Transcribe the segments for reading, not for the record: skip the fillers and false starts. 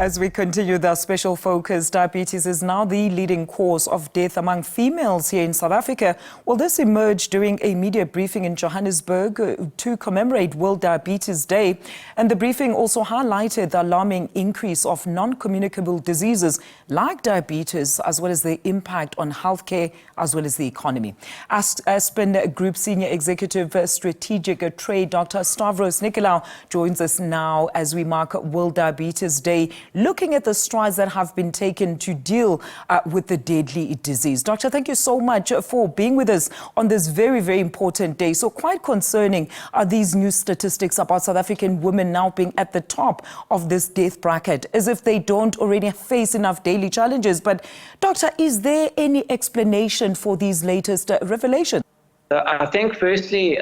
As we continue the special focus, diabetes is now the leading cause of death among females here in South Africa. Well, this emerged during a media briefing in Johannesburg to commemorate World Diabetes Day. And the briefing also highlighted the alarming increase of non-communicable diseases like diabetes, as well as the impact on healthcare, as well as the economy. Aspen Group Senior Executive Strategic Trade, Dr. Stavros Nicoleau, joins us now as we mark World Diabetes Day, looking at the strides that have been taken to deal with the deadly disease. Doctor, thank you so much for being with us on this very, very important day. So quite concerning are these new statistics about South African women now being at the top of this death bracket, as if they don't already face enough daily challenges. But Doctor, is there any explanation for these latest revelations? I think firstly,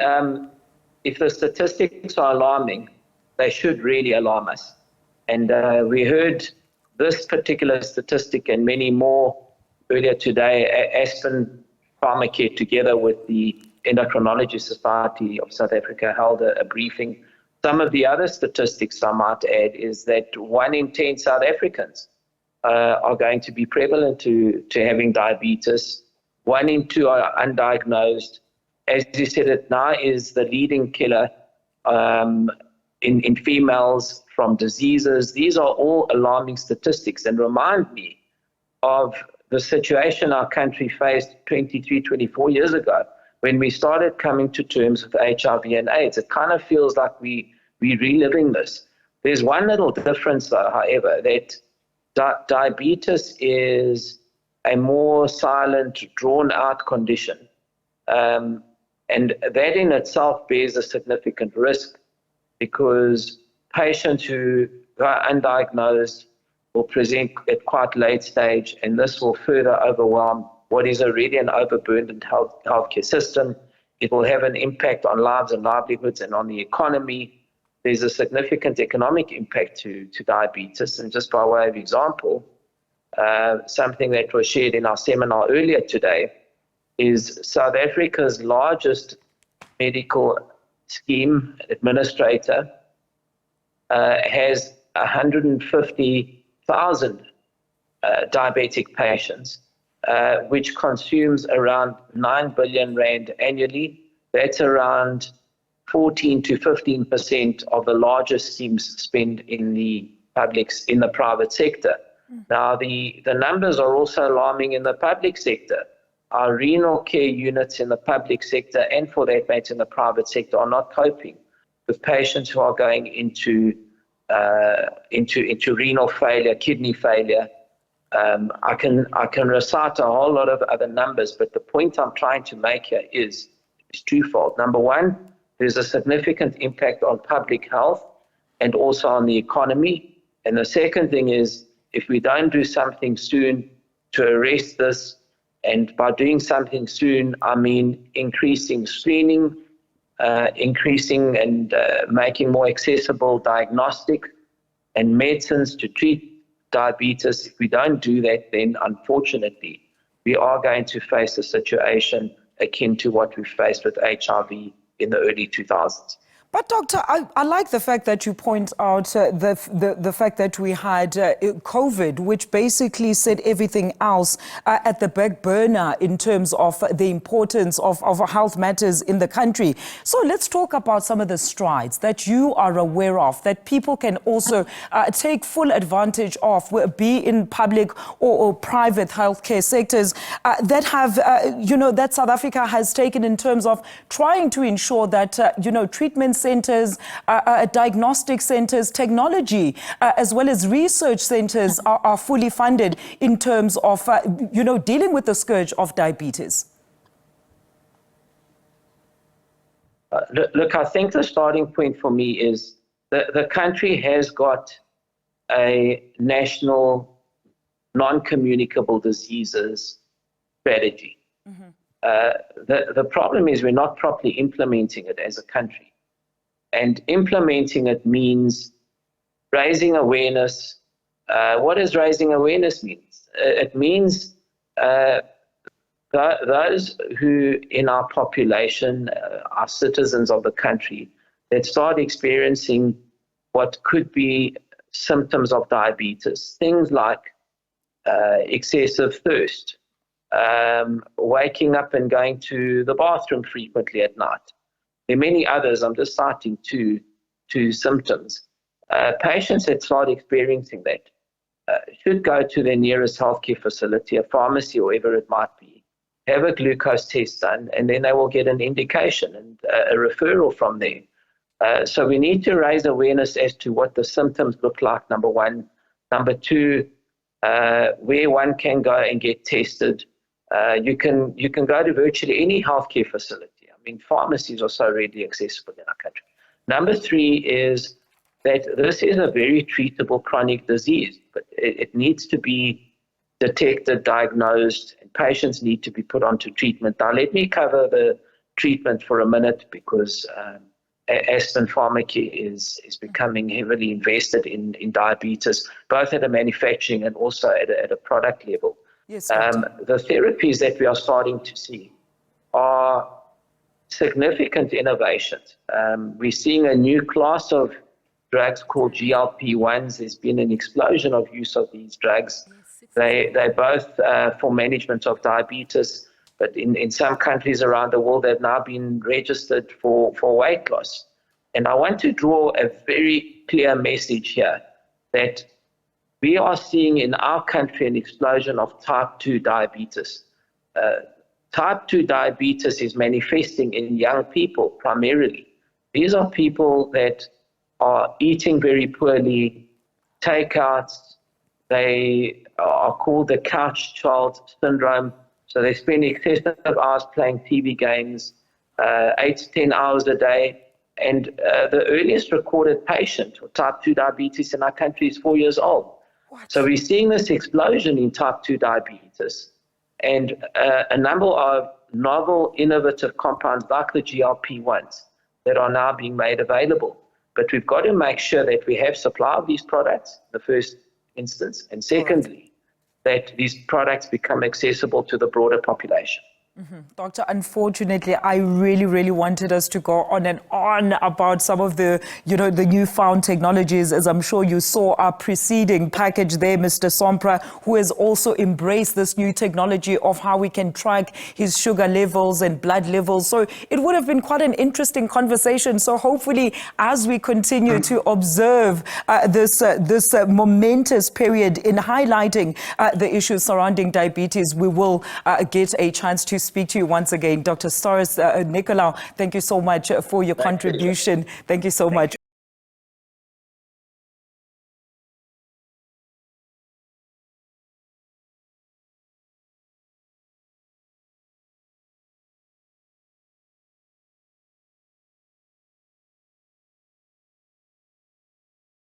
if the statistics are alarming, they should really alarm us. And we heard this particular statistic and many more earlier today. Aspen Pharmacare, together with the Endocrinology Society of South Africa, held a briefing. Some of the other statistics I might add is that 1 in 10 South Africans are going to be prevalent to having diabetes. 1 in 2 are undiagnosed. As you said, it now is the leading killer in females from diseases. These are all alarming statistics and remind me of the situation our country faced 23, 24 years ago when we started coming to terms with HIV and AIDS. It kind of feels like we're reliving this. There's one little difference, though, however, that diabetes is a more silent, drawn-out condition. And that in itself bears a significant risk, because patients who are undiagnosed will present at quite late stage, and this will further overwhelm what is already an overburdened healthcare system. It will have an impact on lives and livelihoods and on the economy. There's a significant economic impact to diabetes. And just by way of example, something that was shared in our seminar earlier today is South Africa's largest medical scheme administrator has 150,000 diabetic patients, which consumes around 9 billion rand annually. That's around 14 to 15% of the largest schemes spent in the private sector. Now, the numbers are also alarming in the public sector. Our renal care units in the public sector, and for that matter in the private sector, are not coping with patients who are going into renal failure, kidney failure. I can recite a whole lot of other numbers, but the point I'm trying to make here is twofold. Number one, there's a significant impact on public health and also on the economy. And the second thing is, if we don't do something soon to arrest this, and by doing something soon, I mean increasing screening, increasing and making more accessible diagnostic and medicines to treat diabetes. If we don't do that, then unfortunately, we are going to face a situation akin to what we faced with HIV in the early 2000s. But Doctor, I like the fact that you point out the fact that we had COVID, which basically set everything else at the back burner in terms of the importance of health matters in the country. So let's talk about some of the strides that you are aware of, that people can also take full advantage of, be in public or private healthcare sectors that have, that South Africa has taken in terms of trying to ensure that, treatment centers, diagnostic centers, technology, as well as research centers are fully funded in terms of, dealing with the scourge of diabetes? Look, I think the starting point for me is the country has got a national non-communicable diseases strategy. Mm-hmm. The problem is we're not properly implementing it as a country. And implementing it means raising awareness. What does raising awareness mean? It means those who in our population, our citizens of the country, that start experiencing what could be symptoms of diabetes, things like excessive thirst, waking up and going to the bathroom frequently at night. There are many others. I'm just citing two symptoms. Patients that start experiencing that should go to their nearest healthcare facility, a pharmacy, or wherever it might be, have a glucose test done, and then they will get an indication and a referral from there. So we need to raise awareness as to what the symptoms look like, number one. Number two, where one can go and get tested. You can go to virtually any healthcare facility. I mean, pharmacies are so readily accessible in our country. Number three is that this is a very treatable chronic disease, but it needs to be detected, diagnosed, and patients need to be put onto treatment. Now, let me cover the treatment for a minute, because Aspen Pharmacare is becoming heavily invested in diabetes, both at a manufacturing and also at a product level. Yes, the therapies that we are starting to see are significant innovations. We're seeing a new class of drugs called GLP-1s. There's been an explosion of use of these drugs. They're both for management of diabetes, but in some countries around the world, they've now been registered for weight loss. And I want to draw a very clear message here that we are seeing in our country an explosion of type 2 diabetes. Type 2 diabetes is manifesting in young people primarily. These are people that are eating very poorly, takeouts. They are called the couch child syndrome. So they spend excessive hours playing TV games, 8 to 10 hours a day. And the earliest recorded patient of type 2 diabetes in our country is 4 years old. What? So we're seeing this explosion in type 2 diabetes, and a number of novel, innovative compounds like the GLP-1s that are now being made available. But we've got to make sure that we have supply of these products in the first instance, and secondly, that these products become accessible to the broader population. Doctor, unfortunately, I really wanted us to go on and on about some of the, the newfound technologies, as I'm sure you saw our preceding package there, Mr. Sompra, who has also embraced this new technology of how we can track his sugar levels and blood levels. So it would have been quite an interesting conversation. So hopefully, as we continue to observe this momentous period in highlighting the issues surrounding diabetes, we will get a chance to speak to you once again. Dr. Stavros Nicoleau, thank you so much for your contribution. Thank you so much.